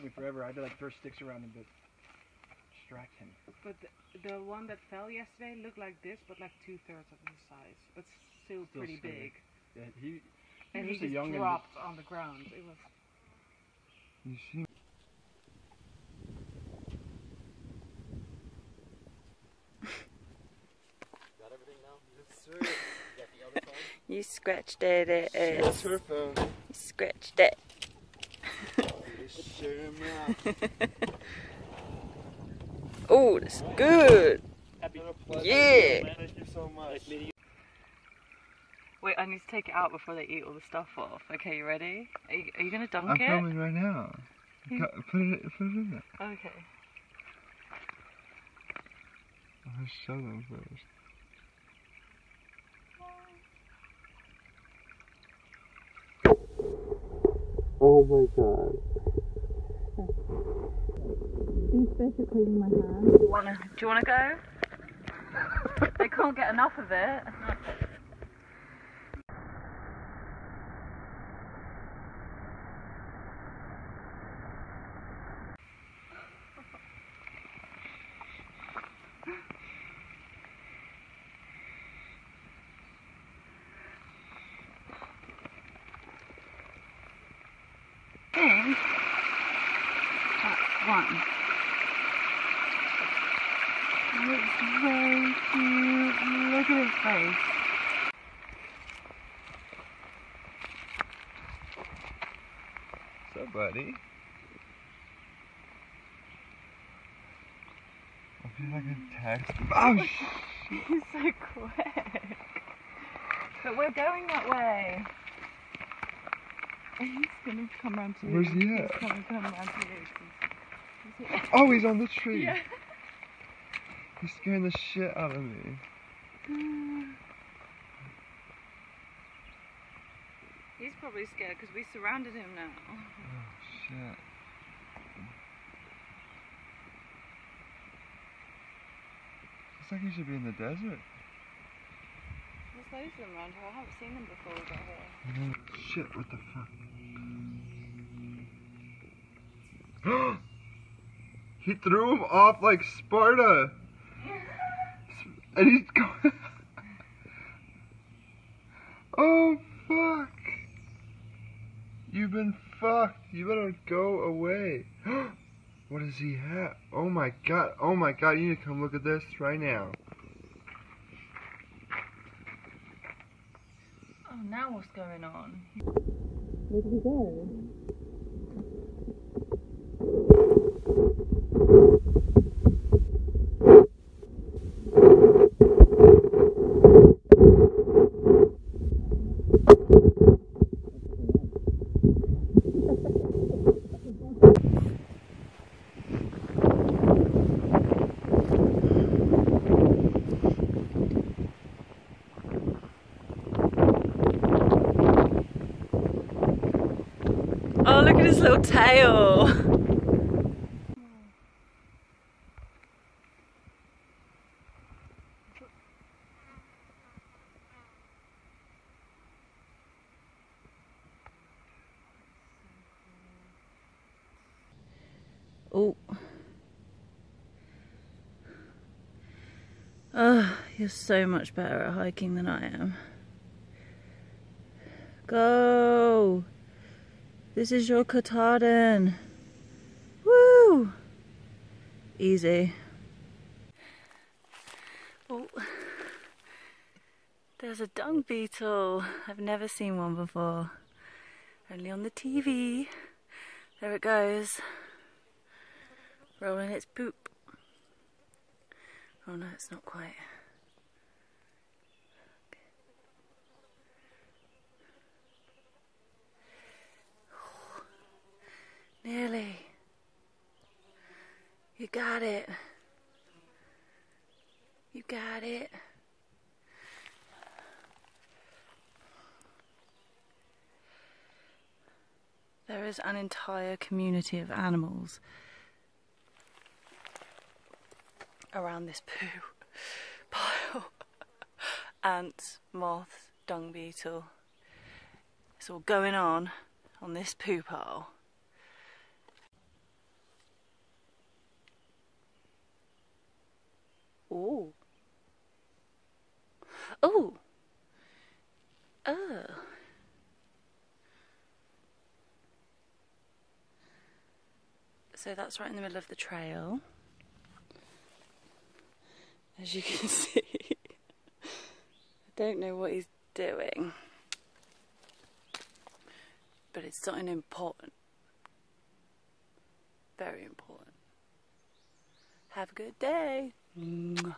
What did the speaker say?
took me forever. I had to like throw sticks around him to distract him. But the one that fell yesterday looked like this, but like 2/3 of his size. But still pretty big. Yeah, and he was a just young dropped on the ground. It was. You see? Got everything now? Yes, sir. You got the other phone? You scratched it. It is. That's her phone. You scratched it. Oh, that's good. Yeah. Thank you so much. Wait, I need to take it out before they eat all the stuff off. Okay, you ready? Are you gonna dunk I'm it? filming right now. Put it in there. Okay. I'll show them first. Oh my god. These fish are cleaning my hands. Do you wanna go? They can't get enough of it. That's one. It's way cute. Look at his face. What's up, buddy? I feel like a text. Oh, He's so quick. But we're going that way. He's gonna come round to you. Where's he at? He's gonna come round to you. Oh, he's on the tree. Yeah. He's scaring the shit out of me. He's probably scared because we surrounded him now. Oh, shit. Looks like he should be in the desert. There's loads of them around here. I haven't seen them before we got here. Shit, what the fuck? He threw him off like Sparta! And he's going. Oh, fuck! You've been fucked. You better go away. What does he have? Oh my god. Oh my god. You need to come look at this right now. Oh, now what's going on? Where did he go? Oh, look at his little tail. Oh. Oh, you're so much better at hiking than I am. Go! This is your Katahdin. Woo! Easy. Oh, there's a dung beetle. I've never seen one before. Only on the TV. There it goes. Rolling its poop. Oh no, it's not quite. Nearly. You got it. You got it. There is an entire community of animals around this poo pile. Ants, moths, dung beetle. It's all going on this poo pile. Oh. Oh. So that's right in the middle of the trail. As you can see. I don't know what he's doing. But it's something important. Very important. Have a good day. Mwah.